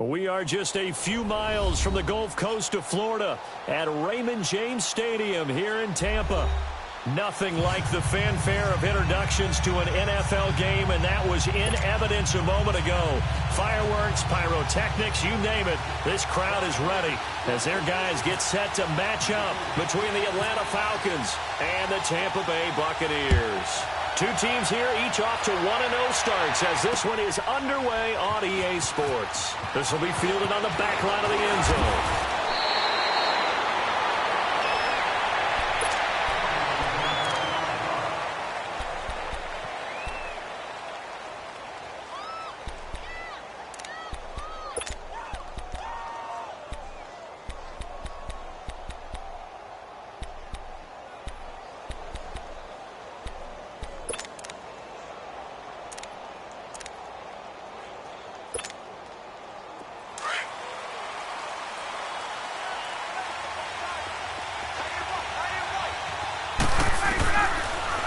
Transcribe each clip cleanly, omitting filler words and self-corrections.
We are just a few miles from the Gulf Coast of Florida at Raymond James Stadium here in Tampa. Nothing like the fanfare of introductions to an NFL game, and that was in evidence a moment ago. Fireworks, pyrotechnics, you name it. This crowd is ready as their guys get set to match up between the Atlanta Falcons and the Tampa Bay Buccaneers. Two teams here, each off to 1-0 starts as this one is underway on EA Sports. This will be fielded on the back line of the end zone.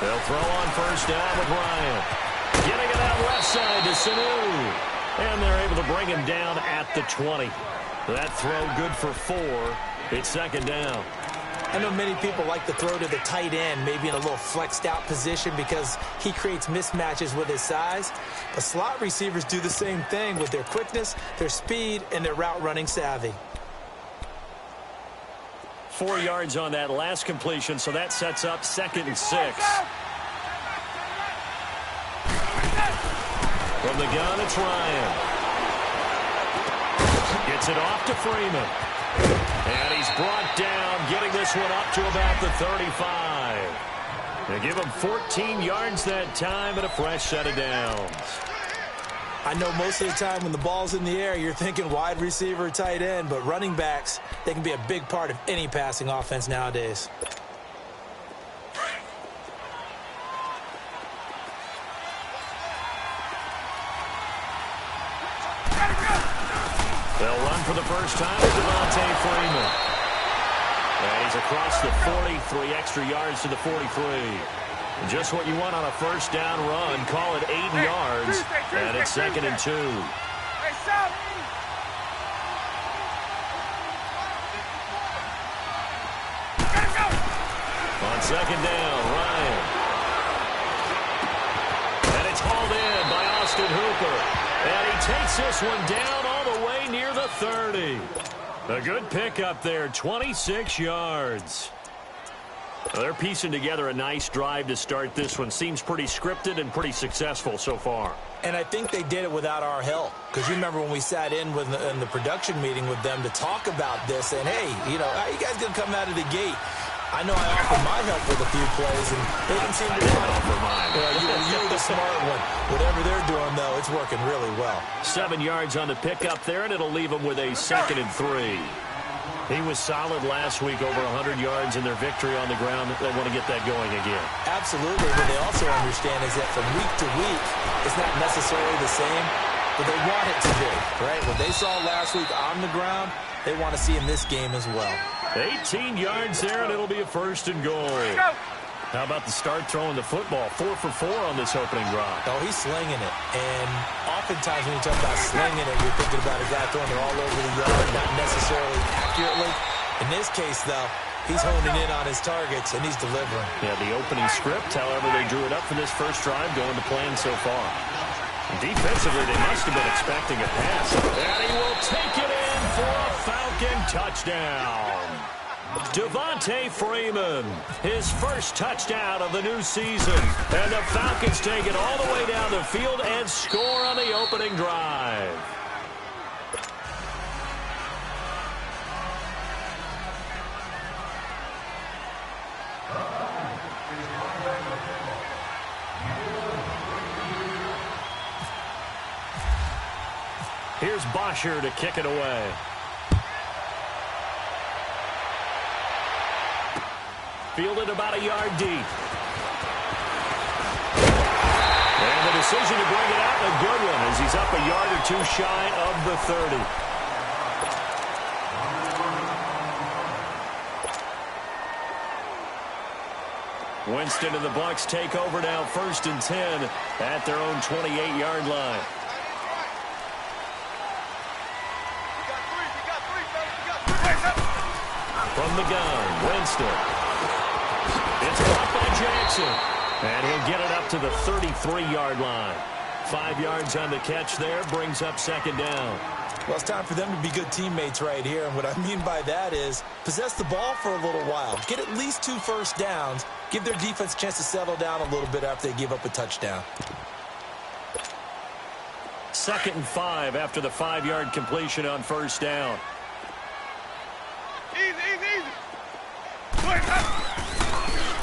They'll throw on first down with Ryan. Getting it out left side to Sanu. And they're able to bring him down at the 20. That throw good for 4. It's second down. I know many people like to throw to the tight end, maybe in a little flexed out position because he creates mismatches with his size. But slot receivers do the same thing with their quickness, their speed, and their route running savvy. 4 yards on that last completion, so that sets up 2nd and 6. From the gun, it's Ryan. Gets it off to Freeman. And he's brought down, getting this one up to about the 35. They give him 14 yards that time and a fresh set of downs. I know most of the time when the ball's in the air, you're thinking wide receiver, tight end, but running backs, they can be a big part of any passing offense nowadays. They'll run for the first time with Devontae Freeman. And he's across the 40, 3 extra yards to the 43. Just what you want on a first down run. Call it 8 yards. And it's 2nd and 2. On second down, Ryan. And it's hauled in by Austin Hooper. And he takes this one down all the way near the 30. A good pickup there, 26 yards. Well, they're piecing together a nice drive to start this one. Seems pretty scripted and pretty successful so far. And I think they did it without our help. Because you remember when we sat in the production meeting with them to talk about this. And, hey, you know, how you guys going to come out of the gate? I know I offered my help with a few plays, and they didn't seem to want it for mine. You're the smart one. Whatever they're doing, though, it's working really well. 7 yards on the pickup there, and it'll leave them with a 2nd and 3. He was solid last week, over 100 yards in their victory on the ground. They want to get that going again. Absolutely. What they also understand is that from week to week, it's not necessarily the same, but they want it to be, right? What they saw last week on the ground, they want to see in this game as well. 18 yards there, and it'll be a 1st and goal. How about the start throwing the football? 4 for 4 on this opening drive. Oh, he's slinging it. And oftentimes when you talk about slinging it, you're thinking about a guy throwing it all over the yard, not necessarily accurately. In this case, though, he's honing in on his targets, and he's delivering. Yeah, the opening script, however, they drew it up for this first drive, going to plan so far. Defensively, they must have been expecting a pass. And he will take it in for a Falcon touchdown. Devontae Freeman, his first touchdown of the new season. And the Falcons take it all the way down the field and score on the opening drive. Here's Bosher to kick it away. Fielded about a yard deep. And the decision to bring it out, a good one, as he's up a yard or 2 shy of the 30. Winston and the Bucs take over now, 1st and 10 at their own 28-yard line. From the gun, Winston. It's caught by Jackson. And he'll get it up to the 33-yard line. 5 yards on the catch there, brings up second down. Well, it's time for them to be good teammates right here. And what I mean by that is possess the ball for a little while. Get at least 2 first downs. Give their defense a chance to settle down a little bit after they give up a touchdown. 2nd and 5 after the 5-yard completion on first down. Easy.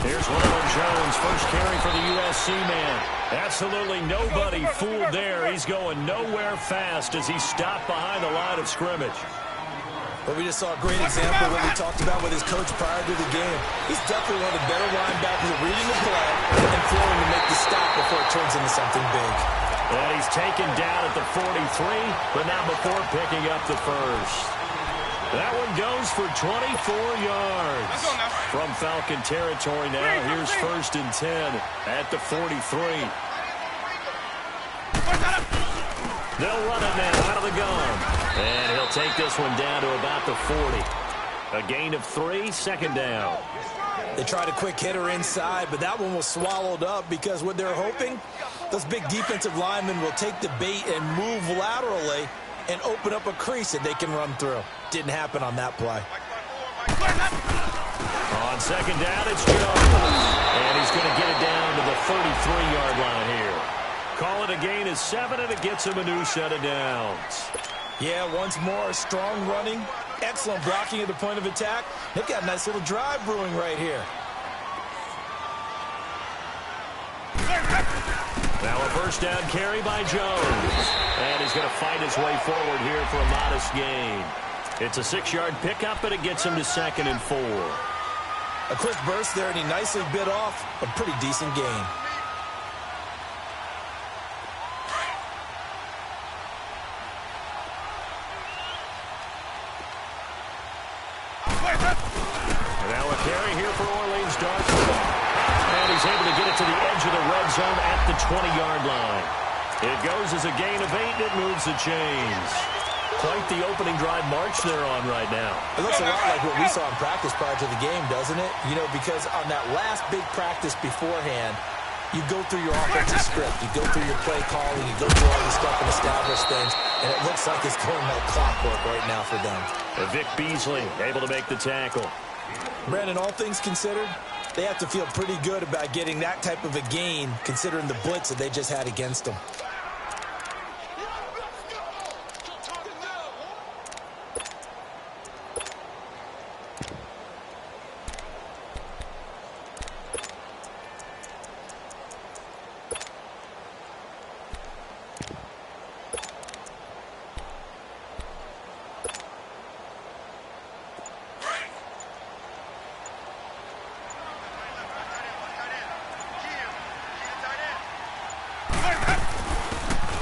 Here's Ronald Jones, first carry for the USC man. Absolutely nobody fooled there. He's going nowhere fast as he stopped behind the line of scrimmage. Well, we just saw a great example of what we talked about with his coach prior to the game. He's definitely one of the better linebackers at reading the play and flowing to make the stop before it turns into something big. And he's taken down at the 43, but not before picking up the first. That one goes for 24 yards. From Falcon territory now, here's 1st and 10 at the 43. They'll run it now out of the gun. And he'll take this one down to about the 40. A gain of 3, second down. They tried a quick hitter inside, but that one was swallowed up because what they're hoping, those big defensive linemen will take the bait and move laterally and open up a crease that they can run through. Didn't happen on that play. On second down, it's Jones. And he's going to get it down to the 33-yard line here. Call it a gain of 7, and it gets him a new set of downs. Yeah, once more, strong running, excellent blocking at the point of attack. They've got a nice little drive brewing right here. Now a first down carry by Jones. And he's going to fight his way forward here for a modest gain. It's a 6-yard pickup, and it gets him to 2nd and 4. A quick burst there, and he nicely bit off a pretty decent gain. Now a carry here for Orleans Darkwa. And he's able to get it to the edge of the red zone at the 20-yard line. It goes as a gain of 8, and it moves the chains. Quite the opening drive march they're on right now. It looks a lot like what we saw in practice prior to the game, doesn't it? You know, because on that last big practice beforehand, you go through your offensive script, you go through your play calling, you go through all this stuff and establish things, and it looks like it's going like clockwork right now for them. And Vic Beasley able to make the tackle. Brandon, all things considered, they have to feel pretty good about getting that type of a gain considering the blitz that they just had against them.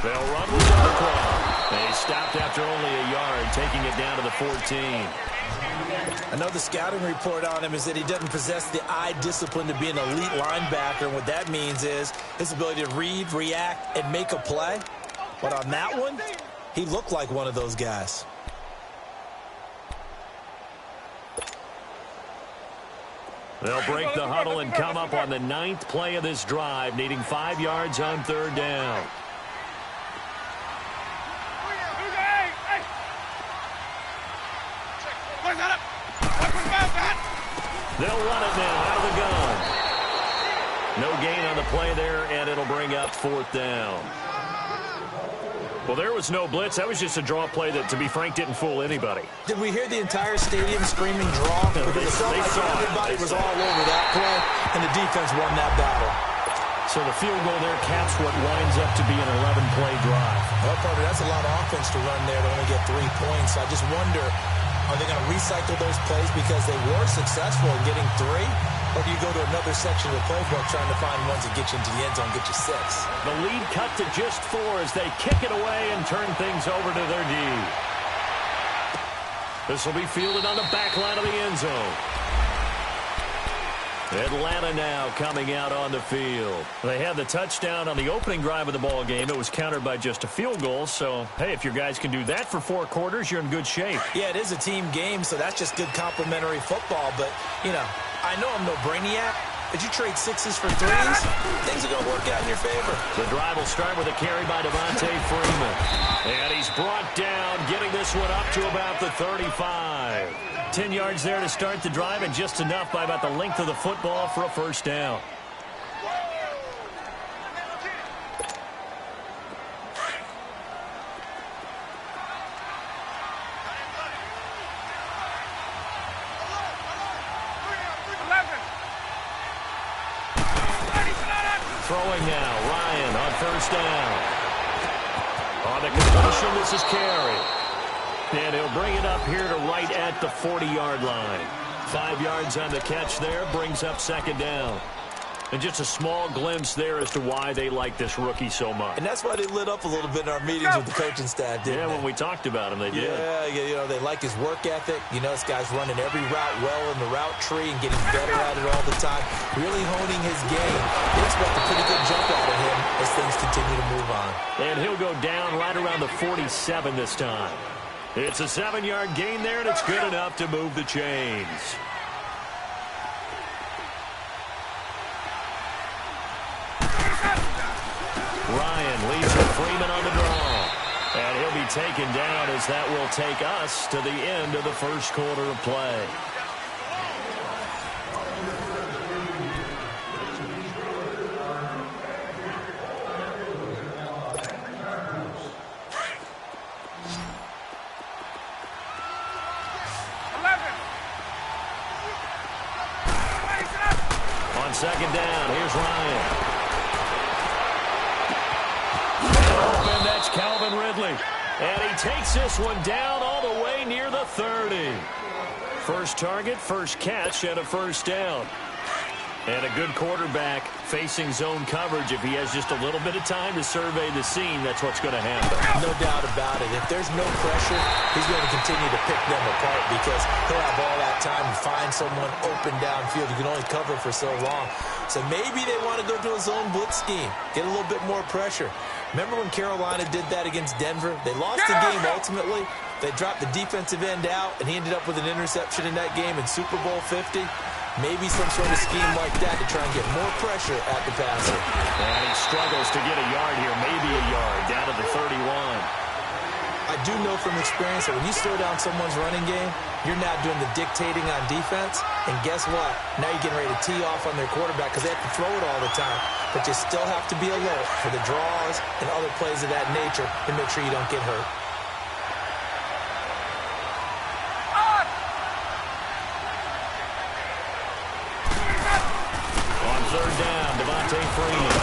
They'll run with Darkwa. They stopped after only a yard, taking it down to the 14. I know the scouting report on him is that he doesn't possess the eye discipline to be an elite linebacker. And what that means is his ability to read, react, and make a play. But on that one, he looked like one of those guys. They'll break the huddle and come up on the 9th play of this drive, needing 5 yards on 3rd down. They'll run it now out of the gun. No gain on the play there, and it'll bring up 4th down. Well, there was no blitz. That was just a draw play that, to be frank, didn't fool anybody. Did we hear the entire stadium screaming draw? No, because it felt like everybody was all over that play, and the defense won that battle. So the field goal there caps what winds up to be an 11-play drive. Well, partner, that's a lot of offense to run there to only get 3 points. I just wonder, are they going to recycle those plays because they were successful in getting 3? Or do you go to another section of the playbook trying to find ones that get you into the end zone, get you 6? The lead cut to just 4 as they kick it away and turn things over to their D. This will be fielded on the back line of the end zone. Atlanta now coming out on the field. They had the touchdown on the opening drive of the ball game. It was countered by just a field goal. So, hey, if your guys can do that for 4 quarters, you're in good shape. Yeah, it is a team game, so that's just good complimentary football. But, you know, I know I'm no brainiac. But you trade 6s for 3s, things are going to work out in your favor. The drive will start with a carry by Devontae Freeman. And he's brought down, getting this one up to about the 35. 10 yards there to start the drive, and just enough by about the length of the football for a first down. Throwing now, Ryan on first down. On the completion, this is Carey. And he'll bring it up here to right at the 40-yard line. 5 yards on the catch there, brings up second down. And just a small glimpse there as to why they like this rookie so much. And that's why they lit up a little bit in our meetings with the coaching staff, didn't they? When we talked about him, they did. Yeah, you know, they like his work ethic. You know, this guy's running every route well in the route tree and getting better at it all the time, really honing his game. They expect a pretty good jump out of him as things continue to move on. And he'll go down right around the 47 this time. It's a 7-yard gain there, and it's good enough to move the chains. Ryan leads with Freeman on the draw. And he'll be taken down as that will take us to the end of the first quarter of play. On second down, here's Ryan. And that's Calvin Ridley. And he takes this one down all the way near the 30. First target, first catch, and a first down. And a good quarterback facing zone coverage. If he has just a little bit of time to survey the scene, that's what's going to happen. No doubt about it. If there's no pressure, he's going to continue to pick them apart because he'll have all that time to find someone open downfield. You can only cover for so long. So maybe they want to go to a zone blitz scheme, get a little bit more pressure. Remember when Carolina did that against Denver? They lost the game ultimately. They dropped the defensive end out, and he ended up with an interception in that game in Super Bowl 50. Maybe some sort of scheme like that to try and get more pressure at the passer. And he struggles to get a yard here, maybe a yard, down to the 31. I do know from experience that when you slow down someone's running game, you're now doing the dictating on defense. And guess what? Now you're getting ready to tee off on their quarterback because they have to throw it all the time. But you still have to be alert for the draws and other plays of that nature to make sure you don't get hurt. Third down, Devontae Freeman.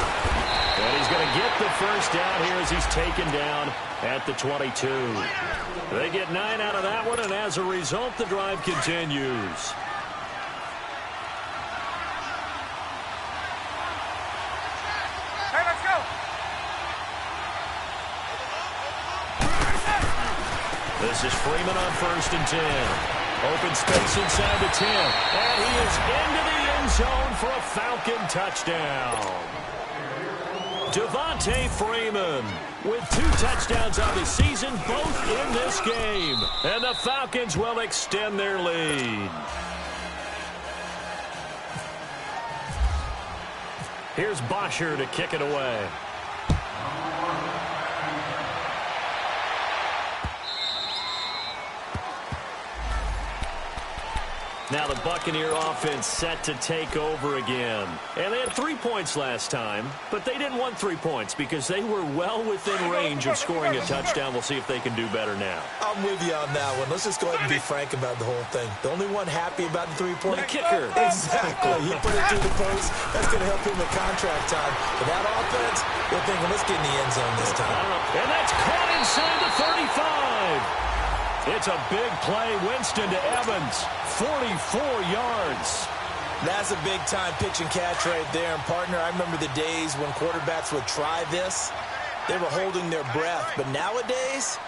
And he's going to get the first down here as he's taken down at the 22. They get 9 out of that one, and as a result, the drive continues. Hey, let's go. This is Freeman on first and 10. Open space inside the 10. And he is into the end zone for a Falcon touchdown. Devontae Freeman with 2 touchdowns on the season, both in this game. And the Falcons will extend their lead. Here's Bosher to kick it away. Now the Buccaneer offense set to take over again. And they had 3 points last time, but they didn't want 3 points because they were well within range of scoring a touchdown. We'll see if they can do better now. I'm with you on that one. Let's just go ahead and be frank about the whole thing. The only one happy about the 3-point kicker. Exactly. You put it through the post. That's going to help him with contract time. But that offense, they're thinking, let's get in the end zone this time. And that's caught inside the 35. It's a big play. Winston to Evans. 44 yards. That's a big-time pitch and catch right there. And, partner, I remember the days when quarterbacks would try this. They were holding their breath. But nowadays,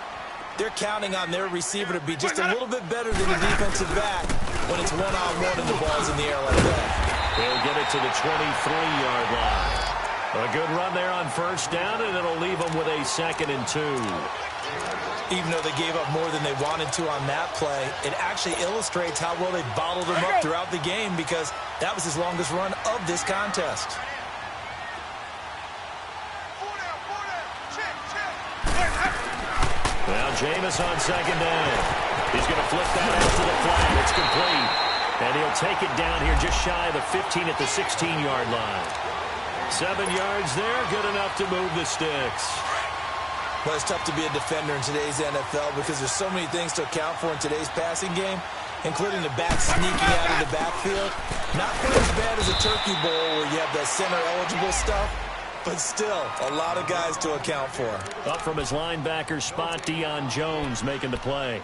they're counting on their receiver to be just a little bit better than the defensive back when it's one-on-one and the ball's in the air like that. He'll get it to the 23-yard line. A good run there on first down, and it'll leave them with a 2nd and 2. Even though they gave up more than they wanted to on that play, it actually illustrates how well they bottled him up throughout the game because that was his longest run of this contest. Now Jameis on 2nd down. He's going to flip that out to the flat. It's complete. And he'll take it down here just shy of the 15 at the 16-yard line. 7 yards there, good enough to move the sticks. Well, it's tough to be a defender in today's NFL because there's so many things to account for in today's passing game, including the back sneaking out of the backfield. Not quite as bad as a turkey bowl where you have the center-eligible stuff, but still a lot of guys to account for. Up from his linebacker spot, Deion Jones making the play.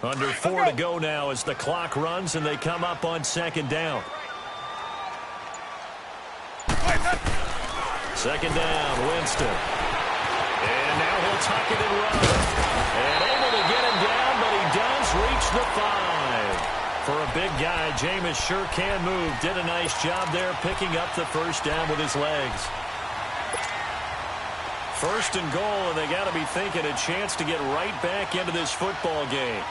Under 4 to go now as the clock runs and they come up on 2nd down. 2nd down, Winston. And now he'll tuck it and run. And able to get him down, but he does reach the 5. For a big guy, Jameis sure can move. Did a nice job there picking up the first down with his legs. 1st and goal, and they got to be thinking a chance to get right back into this football game.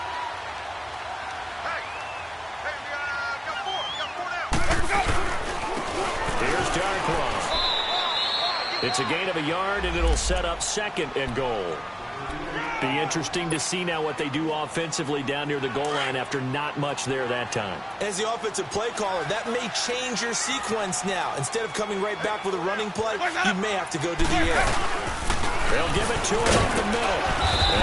It's a gain of a yard, and it'll set up 2nd and goal. Be interesting to see now what they do offensively down near the goal line after not much there that time. As the offensive play caller, that may change your sequence now. Instead of coming right back with a running play, you may have to go to the air. They'll give it to him up the middle.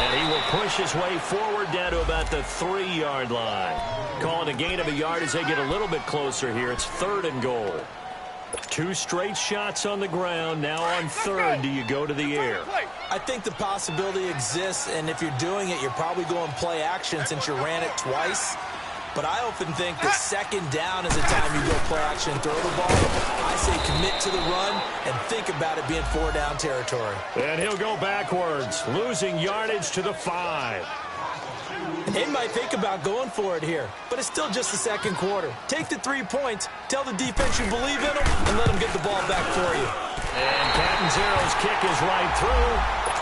And he will push his way forward down to about the 3-yard line. Calling a gain of a yard as they get a little bit closer here. It's 3rd and goal. 2 straight shots on the ground. Now on 3rd, do you go to the air? I think the possibility exists, and if you're doing it, you're probably going play action since you ran it twice. But I often think the 2nd down is the time you go play action and throw the ball. I say commit to the run and think about it being 4-down territory. And he'll go backwards, losing yardage to the 5. They might think about going for it here, but it's still just the 2nd quarter. Take the 3 points, tell the defense you believe in them, and let them get the ball back for you. And Catanzero's kick is right through.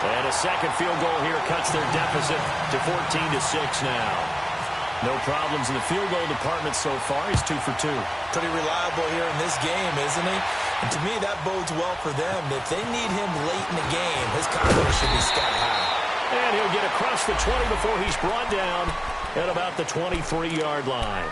And a 2nd field goal here cuts their deficit to 14-6 now. No problems in the field goal department so far. He's 2 for 2. Pretty reliable here in this game, isn't he? And to me, that bodes well for them. If they need him late in the game, his confidence should be sky high. And he'll get across the 20 before he's brought down at about the 23-yard line.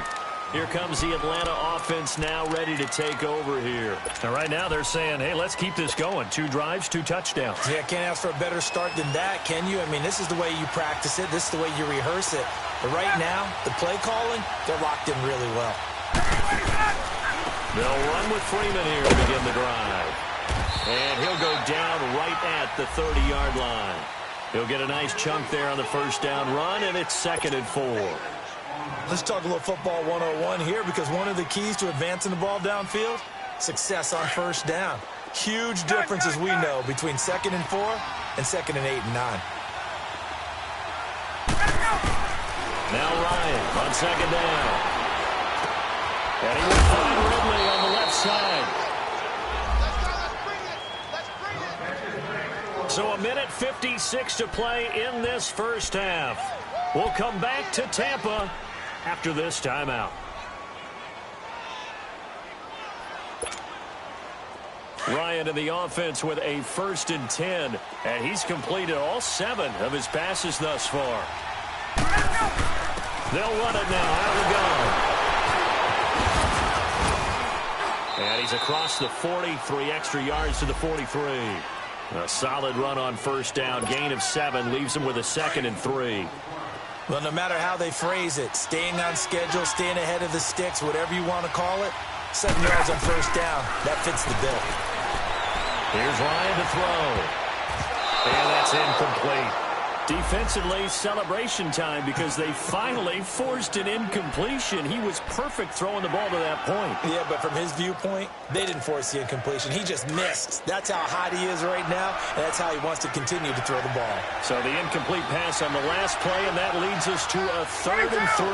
Here comes the Atlanta offense now ready to take over here. And right now they're saying, hey, let's keep this going. 2 drives, 2 touchdowns. Yeah, can't ask for a better start than that, can you? I mean, this is the way you practice it. This is the way you rehearse it. But right now, the play calling, they're locked in really well. They'll run with Freeman here to begin the drive. And he'll go down right at the 30-yard line. He'll get a nice chunk there on the first down run, and it's 2nd and 4. Let's talk a little football 101 here, because one of the keys to advancing the ball downfield, success on first down. Huge difference, as we know, between 2nd and 4 and 2nd and 8 and 9. Now Ryan on 2nd down. And he will find Ridley on the left side. So a minute 56 to play in this first half. We'll come back to Tampa after this timeout. Ryan in the offense with a 1st and 10, and he's completed all 7 of his passes thus far. They'll run it now. Out we go. And he's across the 40, 3 extra yards to the 43. A solid run on first down. Gain of 7 leaves him with a 2nd and 3. Well, no matter how they phrase it, staying on schedule, staying ahead of the sticks, whatever you want to call it, 7 yards on first down, that fits the bill. Here's Ryan to throw. And that's incomplete. Defensively, celebration time because they finally forced an incompletion. He was perfect throwing the ball to that point. Yeah, but from his viewpoint, they didn't force the incompletion. He just missed. That's how hot he is right now, and that's how he wants to continue to throw the ball. So the incomplete pass on the last play, and that leads us to a 3rd and 3.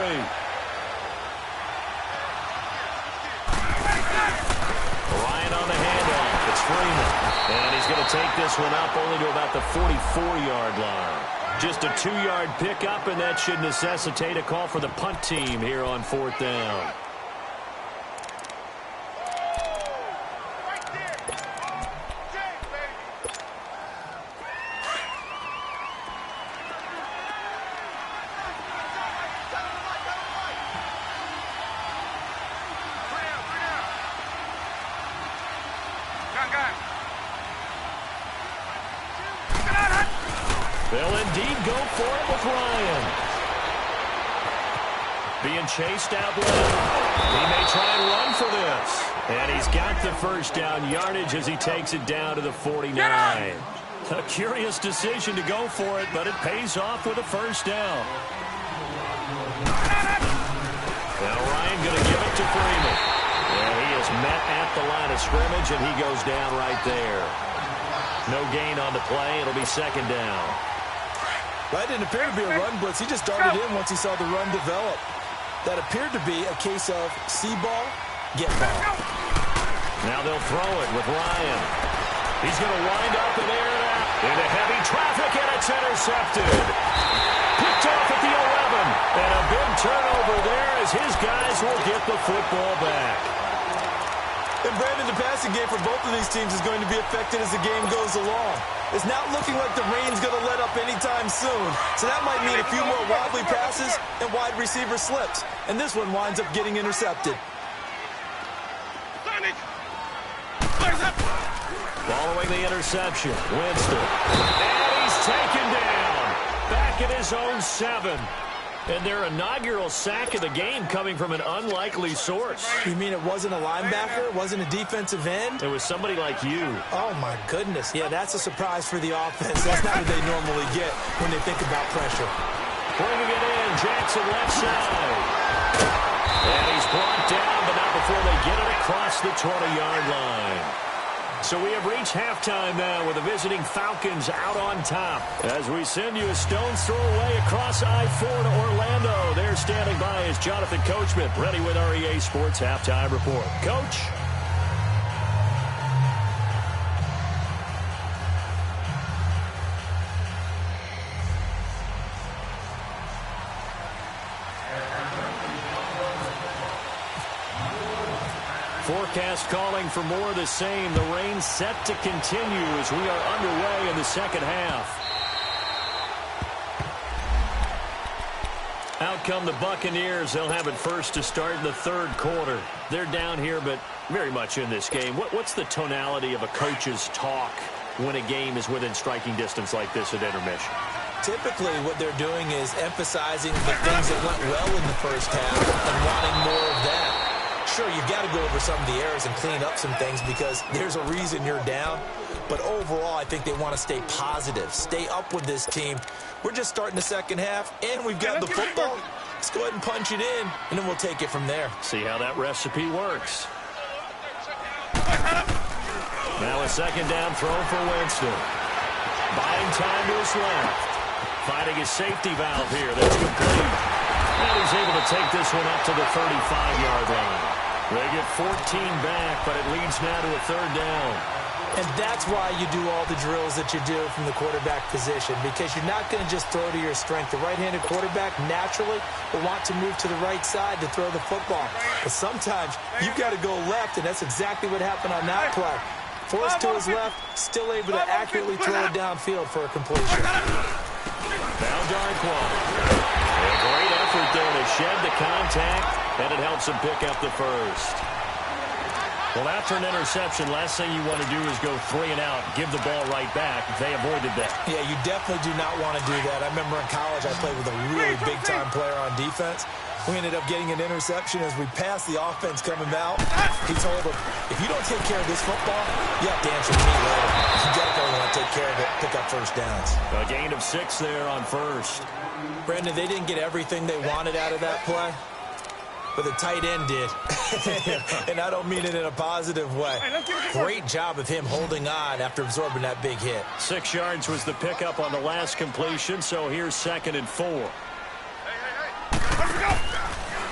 Ryan on the handoff. It's Freeman. And he's going to take this one up only to about the 44-yard line. Just a 2-yard pickup, and that should necessitate a call for the punt team here on 4th down. They'll indeed go for it with Ryan. Being chased out left. He may try and run for this. And he's got the first down yardage as he takes it down to the 49. A curious decision to go for it, but it pays off with a first down. Now Ryan going to give it to Freeman. And he is met at the line of scrimmage, and he goes down right there. No gain on the play. It'll be 2nd down. That didn't appear to be a run blitz. He just darted in once he saw the run develop. That appeared to be a case of see ball, get ball. Now they'll throw it with Ryan. He's going to wind up and air it out into heavy traffic, and it's intercepted. Picked off at the 11. And a big turnover there as his guys will get the football back. And Brandon, the passing game for both of these teams is going to be affected as the game goes along. It's not looking like the rain's going to let up anytime soon. So that might mean a few more wobbly passes and wide receiver slips. And this one winds up getting intercepted. Following the interception, Winston. And he's taken down. Back at his own 7. And their inaugural sack of the game coming from an unlikely source. You mean it wasn't a linebacker? It wasn't a defensive end? It was somebody like you. Oh, my goodness. Yeah, that's a surprise for the offense. That's not what they normally get when they think about pressure. Bringing it in, Jackson left side. And he's brought down, but not before they get it across the 20-yard line. So we have reached halftime now with the visiting Falcons out on top. As we send you a stone's throw away across I-4 to Orlando. There standing by is Jonathan Coachman, ready with our EA Sports Halftime Report. Coach? Forecast calling for more of the same. The rain set to continue as we are underway in the second half. Out come the Buccaneers. They'll have it first to start in the 3rd quarter. They're down here, but very much in this game. What's the tonality of a coach's talk when a game is within striking distance like this at intermission? Typically, what they're doing is emphasizing the things that went well in the first half and wanting more of that. Sure, you've got to go over some of the errors and clean up some things because there's a reason you're down. But overall, I think they want to stay positive, stay up with this team. We're just starting the second half, and we've got the football. Let's go ahead and punch it in, and then we'll take it from there. See how that recipe works. Now a 2nd down throw for Winston. Buying time to his left. Finding his safety valve here. That's complete. And he's able to take this one up to the 35-yard line. They get 14 back, but it leads now to a 3rd down. And that's why you do all the drills that you do from the quarterback position, because you're not going to just throw to your strength. The right-handed quarterback naturally will want to move to the right side to throw the football. But sometimes you've got to go left, and that's exactly what happened on that play. Forced to his left, still able to accurately throw it downfield for a completion. Now Darkwa. A great effort there to shed the contact, and it helps him pick up the first. Well, after an interception, last thing you want to do is go 3 and out, give the ball right back. They avoided that. Yeah, you definitely do not want to do that. I remember in college I played with a really big-time player on defense. We ended up getting an interception as we passed the offense coming out. He told them, if you don't take care of this football, you have to answer to me later. You definitely want to take care of it, pick up first downs. A gain of 6 there on first. Brandon, they didn't get everything they wanted out of that play, but the tight end did. And I don't mean it in a positive way. Great job of him holding on after absorbing that big hit. 6 yards was the pickup on the last completion, so here's 2nd and 4.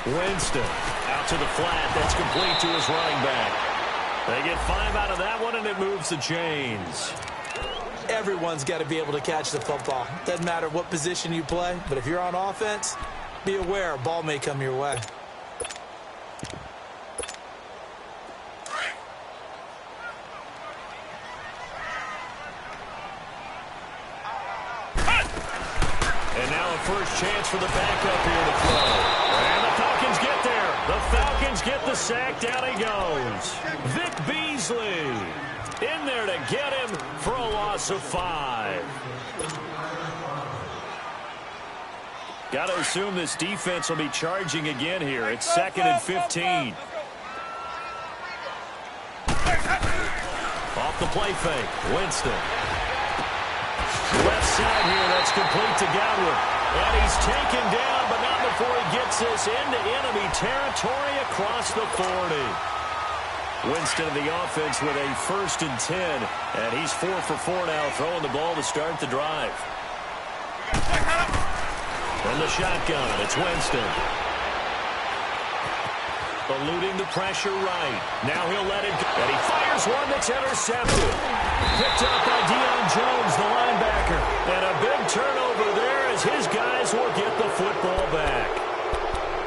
Winston out to the flat. That's complete to his running back. They get 5 out of that one, and it moves the chains. Everyone's got to be able to catch the football. Doesn't matter what position you play, but if you're on offense, be aware a ball may come your way. And now a first chance for the backup here to throw. And the Falcons get there. The Falcons get the sack. Down he goes. Vic Beasley in there to get him for a loss of 5. Got to assume this defense will be charging again here. It's 2nd and 15. Off the play fake. Winston. Left side here, that's complete to Godwin. And he's taken down, but not before he gets this into enemy territory across the 40. Winston of the offense with a 1st and 10. And he's 4 for 4 now, throwing the ball to start the drive. From the shotgun, it's Winston. Eluding the pressure right. Now he'll let it go. And he fires one that's intercepted. Picked up by Deion Jones, the linebacker. And a big turnover there as his guys will get the football back.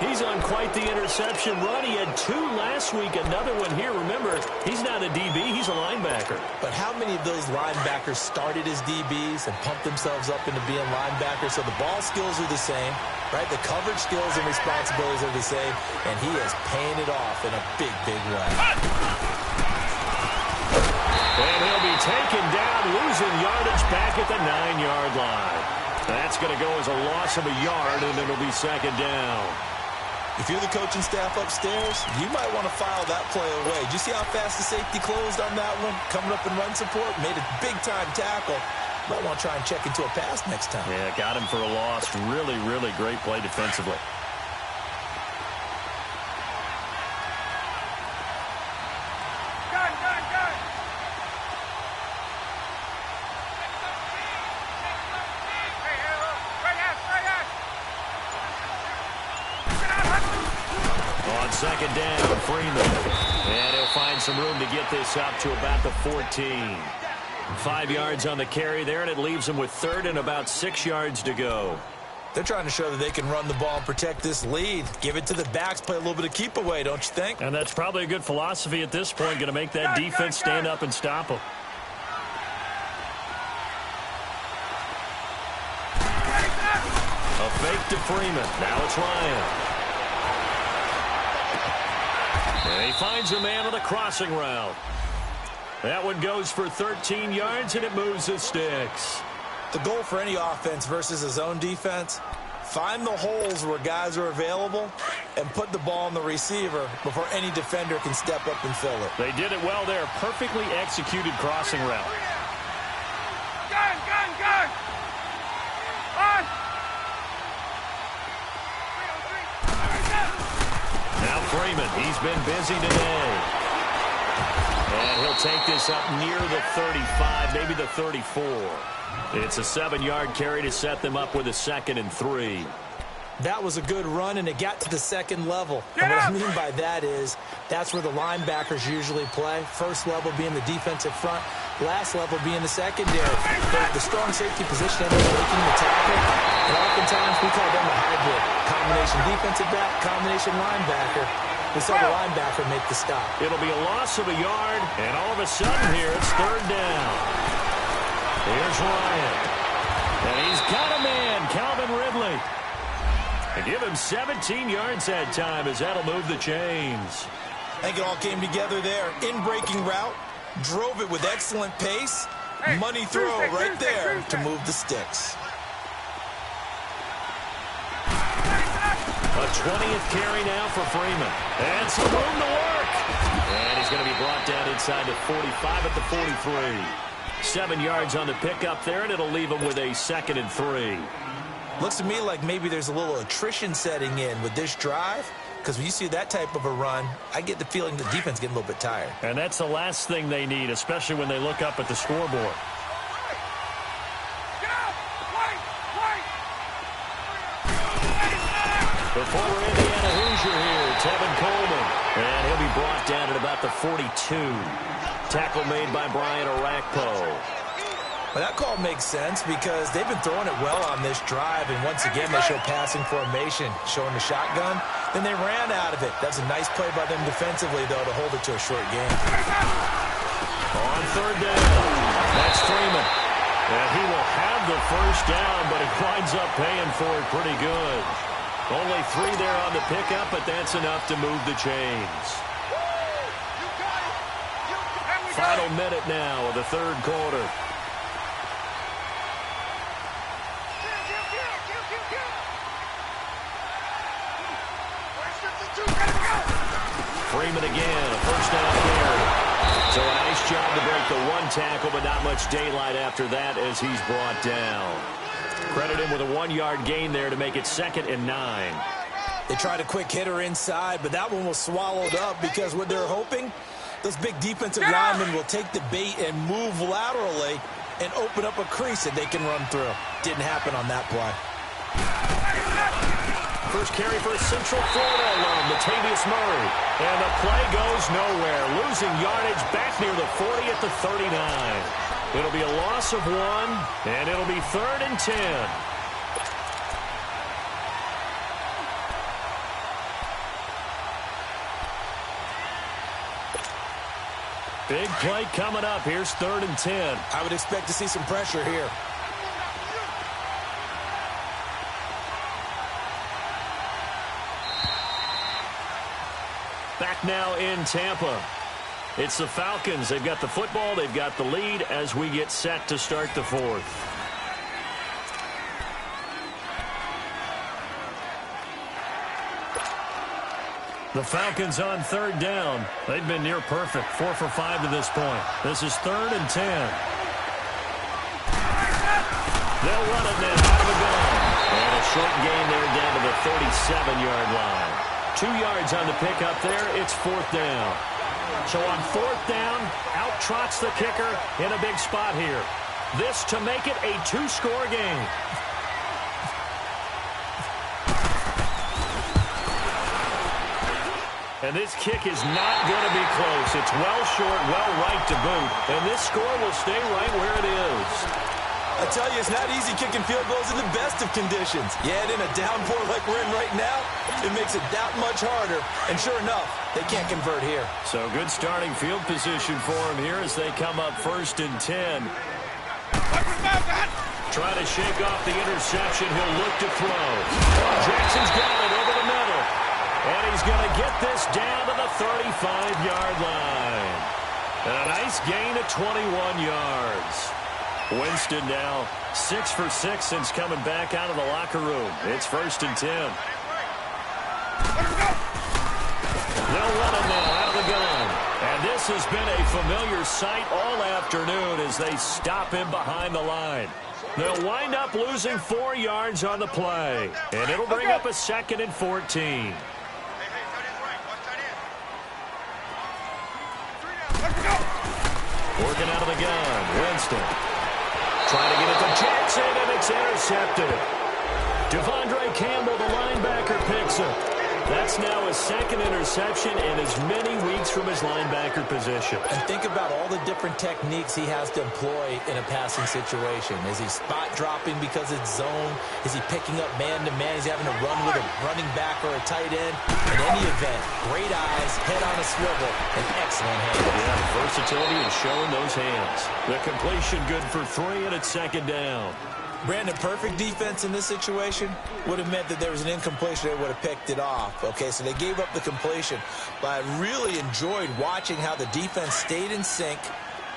He's on quite the interception run. He had 2 last week, another one here. Remember, he's not a DB, he's a linebacker. But how many of those linebackers started as DBs and pumped themselves up into being linebackers? So the ball skills are the same, right? The coverage skills and responsibilities are the same, and he is paying it off in a big, big way. And he'll be taken down, losing yardage back at the 9-yard line. That's going to go as a loss of a yard, and it'll be 2nd down. If you're the coaching staff upstairs, you might want to file that play away. Did you see how fast the safety closed on that one? Coming up in run support, made a big-time tackle. Might want to try and check into a pass next time. Yeah, got him for a loss. Really, really great play defensively. On 2nd down, Freeman. And he'll find some room to get this up to about the 14. 5 yards on the carry there, and it leaves them with 3rd and about 6 yards to go. They're trying to show that they can run the ball and protect this lead. Give it to the backs, play a little bit of keep away, don't you think? And that's probably a good philosophy at this point, going to make that defense stand up and stop them. A fake to Freeman. Now it's Ryan. And he finds a man on the crossing route. That one goes for 13 yards, and it moves the sticks. The goal for any offense versus a zone defense, find the holes where guys are available and put the ball on the receiver before any defender can step up and fill it. They did it well there. Perfectly executed crossing route. Gun! On! Now Freeman, he's been busy today. And he'll take this up near the 35, maybe the 34. It's a 7-yard carry to set them up with a 2nd and 3. That was a good run, and it got to the 2nd level. And what I mean by that is that's where the linebackers usually play. First level being the defensive front, last level being the secondary. The strong safety position ends up making the tackle, and oftentimes we call them a hybrid. Combination defensive back, combination linebacker. We saw the linebacker make the stop. It'll be a loss of a yard, and all of a sudden here it's 3rd down. Here's Ryan. And he's got a man, Calvin Ridley. And give him 17 yards that time as that'll move the chains. I think it all came together there. In-breaking route, drove it with excellent pace. Money throw right there to move the sticks. A 20th carry now for Freeman. And some room to work. And he's going to be brought down inside the 45 at the 43. 7 yards on the pickup there, and it'll leave him with a 2nd and 3. Looks to me like maybe there's a little attrition setting in with this drive, because when you see that type of a run, I get the feeling the defense getting a little bit tired. And that's the last thing they need, especially when they look up at the scoreboard. The former Indiana Hoosier here, Tevin Coleman. And he'll be brought down at about the 42. Tackle made by Brian Orakpo. Well, that call makes sense because they've been throwing it well on this drive, and once again they show passing formation, showing the shotgun. Then they ran out of it. That's a nice play by them defensively, though, to hold it to a short game. On 3rd down, that's Freeman. And he will have the first down, but it winds up paying for it pretty good. Only 3 there on the pickup, but that's enough to move the chains. Final minute now of the 3rd quarter. Freeman again, a first down carry. So a nice job to break the 1 tackle, but not much daylight after that as he's brought down. Credit him with a 1-yard gain there to make it 2nd and 9. They tried a quick hitter inside, but that one was swallowed up because what they're hoping, those big defensive linemen will take the bait and move laterally and open up a crease that they can run through. Didn't happen on that play. First carry for Central Florida alum, Latavius Murray. And the play goes nowhere, losing yardage back near the 40 at the 39. It'll be a loss of 1, and it'll be 3rd and 10. Big play coming up. Here's 3rd and 10. I would expect to see some pressure here. Back now in Tampa. It's the Falcons. They've got the football. They've got the lead as we get set to start the 4th. The Falcons on 3rd down. They've been near perfect. 4 for 5 to this point. This is 3rd and 10. They'll run it now out of the gun. And a short gain there down to the 37-yard line. 2 yards on the pickup there. It's 4th down. So on 4th down, out trots the kicker in a big spot here. This to make it a 2-score game. And this kick is not going to be close. It's well short, well right to boot. And this score will stay right where it is. I tell you, it's not easy kicking field goals in the best of conditions. Yet in a downpour like we're in right now, it makes it that much harder. And sure enough, they can't convert here. So good starting field position for him here as they come up 1st and 10. Trying to shake off the interception. He'll look to throw. Jackson's got it over the middle. And he's going to get this down to the 35-yard line. And a nice gain of 21 yards. Winston now 6 for 6 since coming back out of the locker room. It's 1st and 10. They'll run it now out of the gun. And this has been a familiar sight all afternoon as they stop him behind the line. They'll wind up losing 4 yards on the play. And it'll bring up a 2nd and 14. Working out of the gun, Winston. Trying to get it to Jackson, and it's intercepted. Devondre Campbell, the linebacker, picks it. That's now his 2nd interception in as many weeks from his linebacker position. And think about all the different techniques he has to employ in a passing situation. Is he spot dropping because it's zone? Is he picking up man-to-man? Is he having to run with a running back or a tight end? In any event, great eyes, head on a swivel, and excellent hands. Yeah, versatility and showing those hands. The completion good for 3, and it's 2nd down. Brandon, perfect defense in this situation would have meant that there was an incompletion. They would have picked it off. Okay, so they gave up the completion. But I really enjoyed watching how the defense stayed in sync,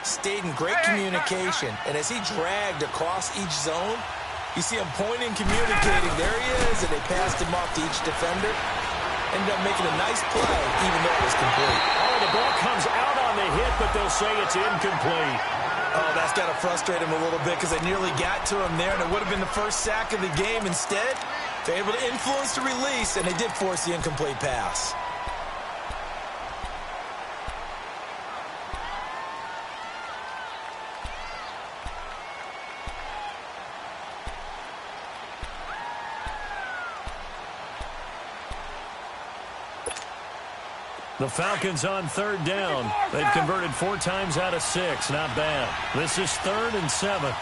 stayed in great communication. And as he dragged across each zone, You see him pointing, communicating. There he is, and they passed him off to each defender. Ended up making a nice play, even though it was complete. Oh, the ball comes out on the hit, but they'll say it's incomplete. Oh, that's got to frustrate him a little bit because they nearly got to him there, and it would have been the first sack of the game. Instead, they're able to influence the release, and they did force the incomplete pass. The Falcons on third down. They've converted 4 times out of 6. Not bad. This is 3rd and 7.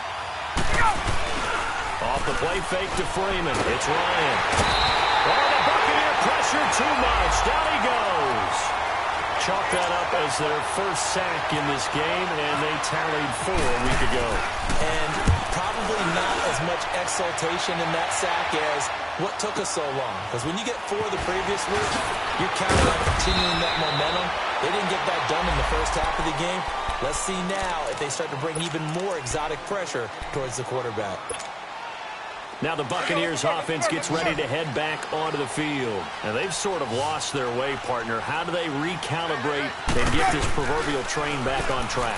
Off the play fake to Freeman. It's Ryan. Oh, the Buccaneer pressure too much. Down he goes. Chalk that up as their first sack in this game, and they tallied 4 a week ago. And probably not as much exultation in that sack as what took us so long. Because when you get 4 the previous week, you're counting on continuing that momentum. They didn't get that done in the first half of the game. Let's see now if they start to bring even more exotic pressure towards the quarterback. Now the Buccaneers offense gets ready to head back onto the field. And they've sort of lost their way, partner. How do they recalibrate and get this proverbial train back on track?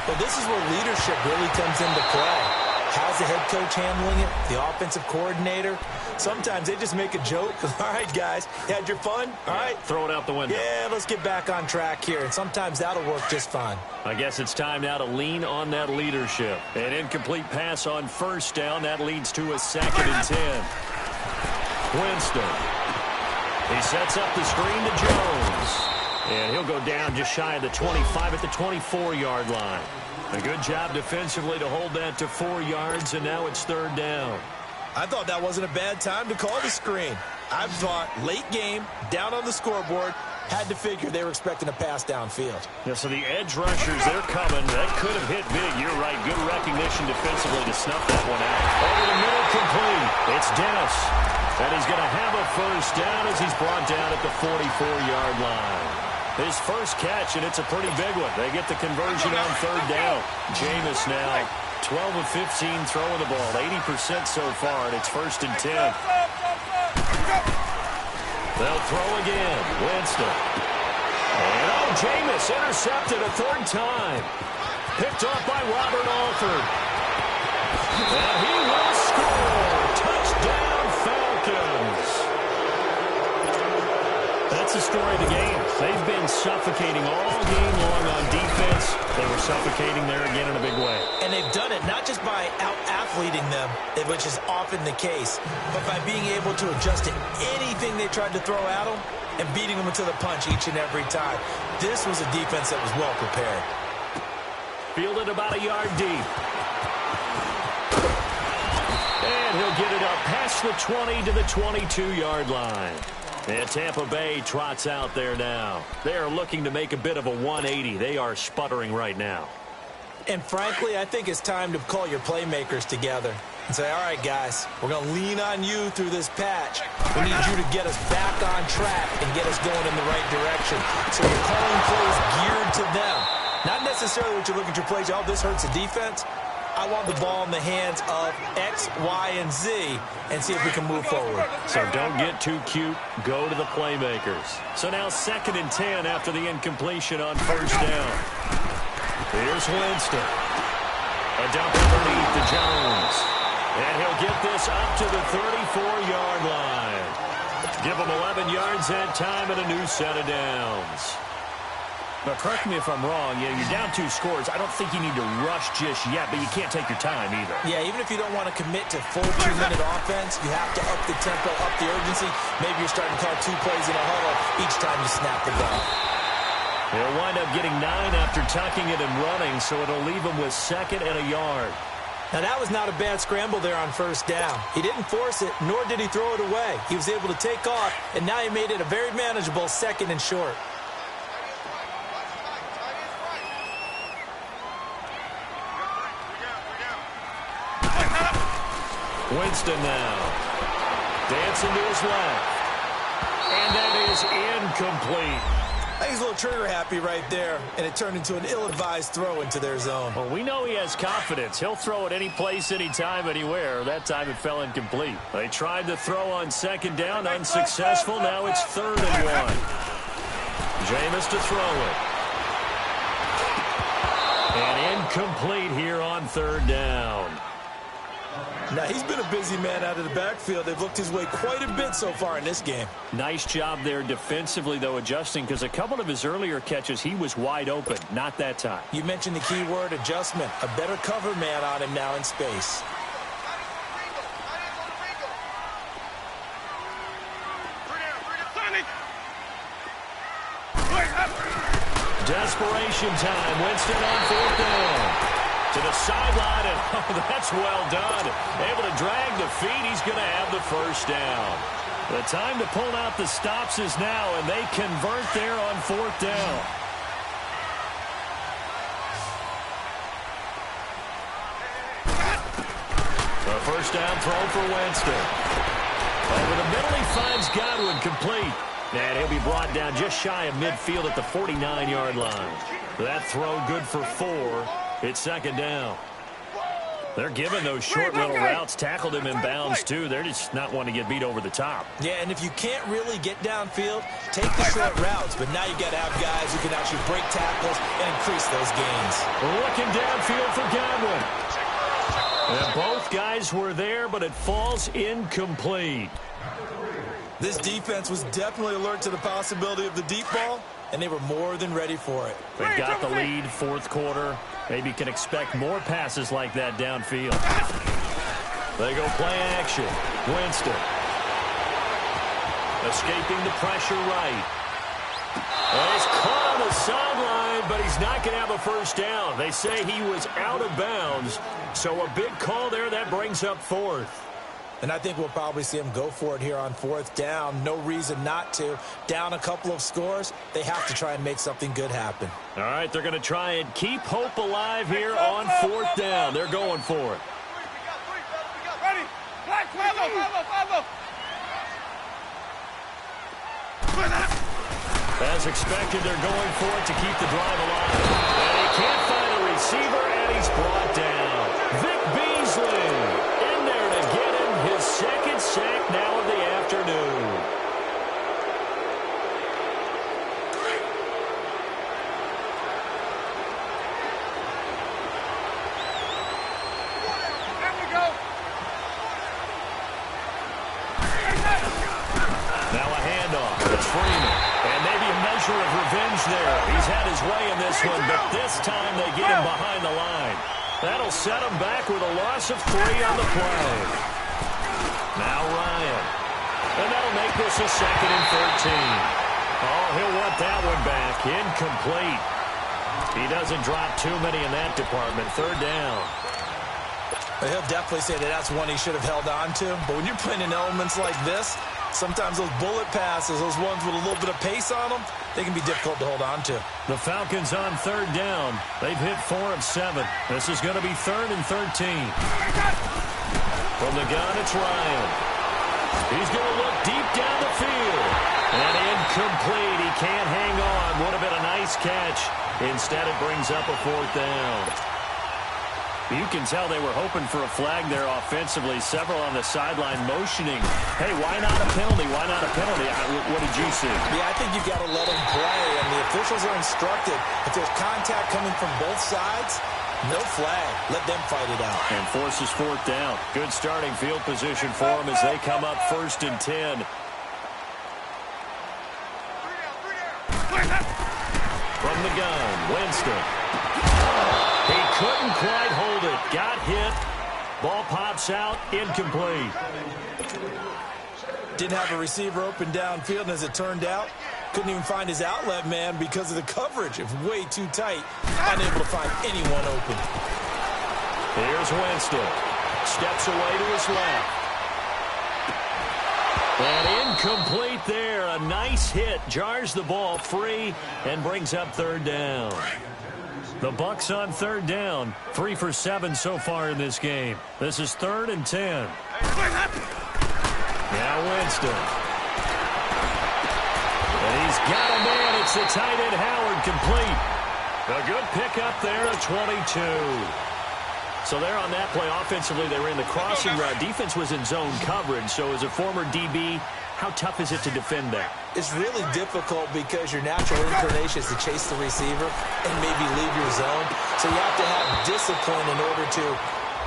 Well, this is where leadership really comes into play. How's the head coach handling it? The offensive coordinator? Sometimes they just make a joke. All right, guys, you had your fun? All right. Throw it out the window. Yeah, let's get back on track here. And sometimes that'll work just fine. I guess it's time now to lean on that leadership. An incomplete pass on first down. That leads to a 2nd and 10. Winston. He sets up the screen to Jones. And he'll go down just shy of the 25 at the 24-yard line. A good job defensively to hold that to 4 yards, and now it's 3rd down. I thought that wasn't a bad time to call the screen. I thought late game, down on the scoreboard, had to figure they were expecting a pass downfield. Yeah, so the edge rushers, they're coming. That could have hit big. You're right. Good recognition defensively to snuff that one out. Over the middle, complete. It's Dennis. And he's going to have a first down as he's brought down at the 44-yard line. His first catch, and it's a pretty big one. They get the conversion on 3rd down. Jameis now 12 of 15 throwing the ball. 80% so far, and it's 1st and 10. They'll throw again. Winston. And oh, Jameis intercepted a 3rd time. Picked off by Robert Alford. And he will score. Touchdown, Falcons. That's the story of the game. They've been suffocating all game long on defense. They were suffocating there again in a big way. And they've done it not just by out-athleting them, which is often the case, but by being able to adjust to anything they tried to throw at them and beating them into the punch each and every time. This was a defense that was well prepared. Fielded about a yard deep. And he'll get it up past the 20 to the 22-yard line. And Tampa Bay trots out there now. They are looking to make a bit of a 180. They are sputtering right now. And frankly, I think it's time to call your playmakers together and say, all right, guys, we're going to lean on you through this patch. We need you to get us back on track and get us going in the right direction. So you're calling plays geared to them. Not necessarily what you look at your plays, oh, this hurts the defense. I want the ball in the hands of X, Y, and Z and see if we can move forward. So don't get too cute. Go to the playmakers. So now 2nd and 10 after the incompletion on 1st down. Here's Winston. A dump underneath to Jones. And he'll get this up to the 34-yard line. Give him 11 yards that time and a new set of downs. Now, correct me if I'm wrong. Yeah, you're down 2 scores. I don't think you need to rush just yet, but you can't take your time either. Yeah, even if you don't want to commit to full 2-minute offense, you have to up the tempo, up the urgency. Maybe you're starting to call 2 plays in a huddle each time you snap the ball. They'll wind up getting 9 after tucking it and running, so it'll leave them with 2nd and a yard. Now, that was not a bad scramble there on 1st down. He didn't force it, nor did he throw it away. He was able to take off, and now he made it a very manageable 2nd and short. Winston now. Dancing to his left. And that is incomplete. I think he's a little trigger happy right there, and it turned into an ill-advised throw into their zone. Well, we know he has confidence. He'll throw it any place, anytime, anywhere. That time it fell incomplete. They tried to throw on second down, unsuccessful. Now it's 3rd and 1. Jameis to throw it. And incomplete here on 3rd down. Now, he's been a busy man out of the backfield. They've looked his way quite a bit so far in this game. Nice job there defensively, though, adjusting, because a couple of his earlier catches, he was wide open. Not that time. You mentioned the key word, adjustment. A better cover man on him now in space. Desperation time. Winston on 4th down. To the sideline, and oh, that's well done. Able to drag the feet. He's going to have the 1st down. The time to pull out the stops is now, and they convert there on 4th down. A 1st down throw for Winston. Over the middle, he finds Godwin complete. And he'll be brought down just shy of midfield at the 49-yard line. That throw good for 4. It's 2nd down. They're giving those short little routes. Tackled him in bounds, too. They're just not wanting to get beat over the top. Yeah, and if you can't really get downfield, take the short routes. But now you got to have guys who can actually break tackles and increase those gains. Looking downfield for Godwin. And both guys were there, but it falls incomplete. This defense was definitely alert to the possibility of the deep ball, and they were more than ready for it. They've got the lead, 4th quarter. Maybe can expect more passes like that downfield. They go play action. Winston. Escaping the pressure right. He's caught on the sideline, but he's not going to have a 1st down. They say he was out of bounds, so a big call there. That brings up 4th. And I think we'll probably see him go for it here on 4th down. No reason not to. Down a couple of scores, they have to try and make something good happen. All right, they're going to try and keep hope alive here on 4th down. They're going for it. Ready? Follow. As expected, they're going for it to keep the drive alive. And he can't find a receiver, and he's brought down. Vic Beasley. His 2nd sack now of the afternoon. There we go. Now a handoff. It's Freeman. And maybe a measure of revenge there. He's had his way in this one, but this time they get him behind the line. That'll set him back with a loss of 3 on the play. Now Ryan. And that'll make this a 2nd and 13. Oh, he'll want that one back. Incomplete. He doesn't drop too many in that department. 3rd down. He'll definitely say that that's one he should have held on to. But when you're playing in elements like this, sometimes those bullet passes, those ones with a little bit of pace on them, they can be difficult to hold on to. The Falcons on 3rd down. They've hit 4 of 7. This is going to be 3rd and 13. From the gun, it's Ryan. He's going to look deep down the field. And incomplete. He can't hang on. Would have been a nice catch. Instead, it brings up a 4th down. You can tell they were hoping for a flag there offensively. Several on the sideline motioning. Hey, why not a penalty? Why not a penalty? What did you see? Yeah, I think you've got to let them play. And the officials are instructed, if there's contact coming from both sides, no flag. Let them fight it out. And forces 4th down. Good starting field position for them as they come up 1st and 10. From the gun, Winston. He couldn't quite hold it. Got hit. Ball pops out. Incomplete. Didn't have a receiver open downfield, and as it turned out, couldn't even find his outlet man because of the coverage. It was way too tight. Unable to find anyone open. Here's Winston. Steps away to his left. And incomplete there. A nice hit. Jars the ball free and brings up 3rd down. The Bucs on 3rd down. 3 for 7 so far in this game. This is 3rd and 10. Now Winston. And he's got a man It's the tight end Howard complete. A good pickup there at 22. So there on that play, offensively, they ran the crossing route. Defense was in zone coverage. So as a former DB, how tough is it to defend that? It's really difficult because your natural inclination is to chase the receiver and maybe leave your zone. So you have to have discipline in order to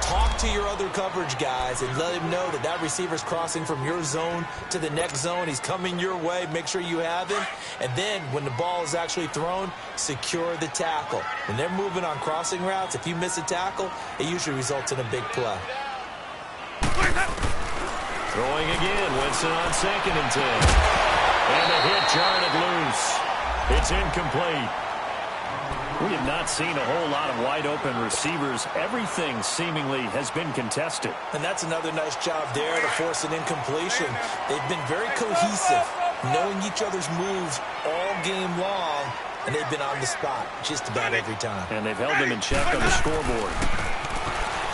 talk to your other coverage guys and let him know that that receiver's crossing from your zone to the next zone. He's coming your way. Make sure you have him. And then when the ball is actually thrown, secure the tackle. When they're moving on crossing routes, if you miss a tackle, it usually results in a big play. Throwing again. Winston on 2nd and 10. And the hit jarred it loose. It's incomplete. We have not seen a whole lot of wide-open receivers. Everything seemingly has been contested. And that's another nice job there to force an incompletion. They've been very cohesive, knowing each other's moves all game long, and they've been on the spot just about every time. And they've held them in check on the scoreboard.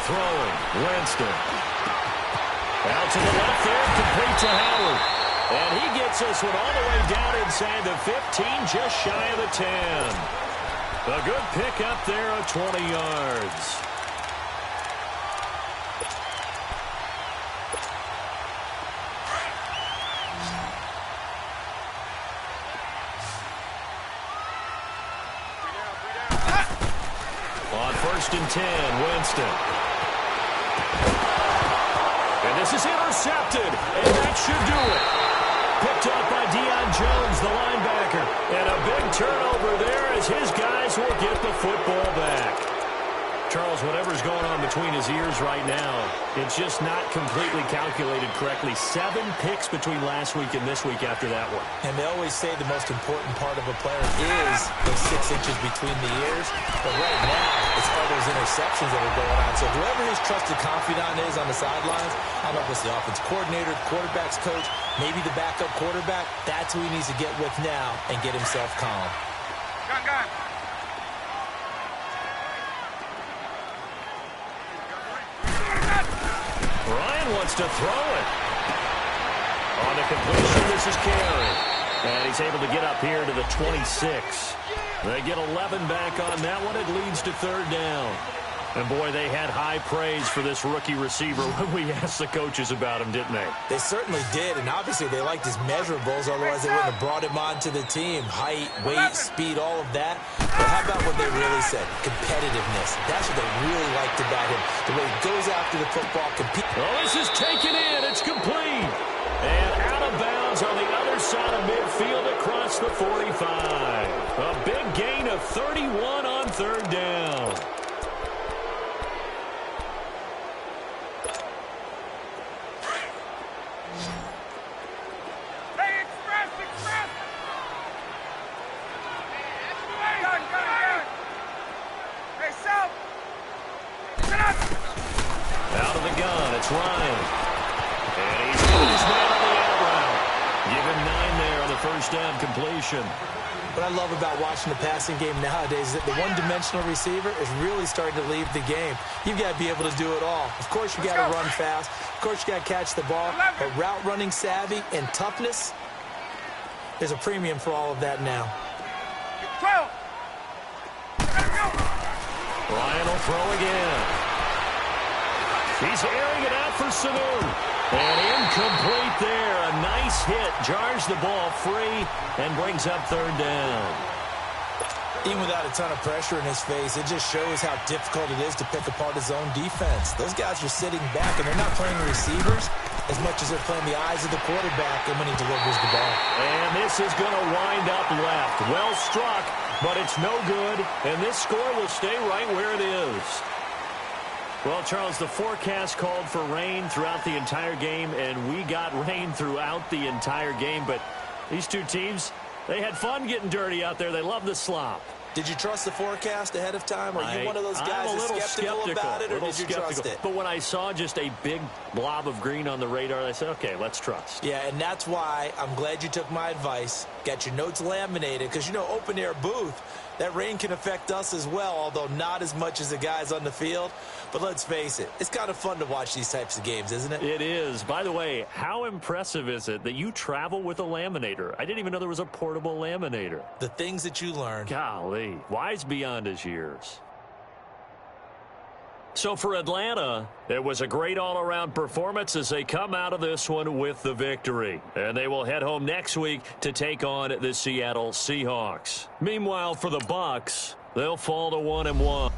Throwing, Winston. Out to the left there, complete to Howard. And he gets this one all the way down inside the 15, just shy of the 10. A good pickup there of 20 yards. On 1st and 10, Winston. And this is intercepted, and that should do it. Picked up by Deion Jones, the linebacker. And a big turnover there as his guys will get the football back. Charles, whatever's going on between his ears right now, it's just not completely calculated correctly. 7 picks between last week and this week after that one. And they always say the most important part of a player is those 6 inches between the ears. But right now, it's all those interceptions that are going on. So whoever his trusted confidant is on the sidelines, I don't know if it's the offense coordinator, quarterback's coach, maybe the backup quarterback, that's who he needs to get with now and get himself calm. Gun. Ryan wants to throw it. On the completion, this is Carey. And he's able to get up here to the 26. They get 11 back on that one. It leads to 3rd down. And, boy, they had high praise for this rookie receiver when we asked the coaches about him, didn't they? They certainly did, and obviously they liked his measurables, otherwise they wouldn't have brought him onto the team. Height, weight, speed, all of that. But how about what they really said? Competitiveness. That's what they really liked about him. The way he goes after the football, Oh, this is taken in. It's complete. And out of bounds on the other side of midfield across the 45. A big gain of 31 on 3rd down. Out of the gun, it's Ryan. And he's got his man on the out route. Give him 9 there on the 1st down completion. What I love about watching the passing game nowadays is that the one-dimensional receiver is really starting to leave the game. You've got to be able to do it all. Of course, you got to run fast. Of course, you got to catch the ball. But route running savvy and toughness, there's a premium for all of that now. 12. Ryan will throw again. He's airing it out for Sanu. And incomplete there. A nice hit. Jars the ball free and brings up 3rd down. Even without a ton of pressure in his face, it just shows how difficult it is to pick apart his own defense. Those guys are sitting back, and they're not playing receivers as much as they're playing the eyes of the quarterback and when he delivers the ball. And this is going to wind up left. Well struck, but it's no good. And this score will stay right where it is. Well, Charles, the forecast called for rain throughout the entire game, and we got rain throughout the entire game. But these two teams, they had fun getting dirty out there. They love the slop. Did you trust the forecast ahead of time? Are you one of those guys that's skeptical about it, or did you trust it? But when I saw just a big blob of green on the radar, I said, okay, let's trust. Yeah, and that's why I'm glad you took my advice. Got your notes laminated, because, you know, open-air booth, that rain can affect us as well, although not as much as the guys on the field. But let's face it, it's kind of fun to watch these types of games, isn't it? It is. By the way, how impressive is it that you travel with a laminator? I didn't even know there was a portable laminator. The things that you learn. Golly, wise beyond his years. So for Atlanta, it was a great all-around performance as they come out of this one with the victory. And they will head home next week to take on the Seattle Seahawks. Meanwhile, for the Bucs, they'll fall to 1-1.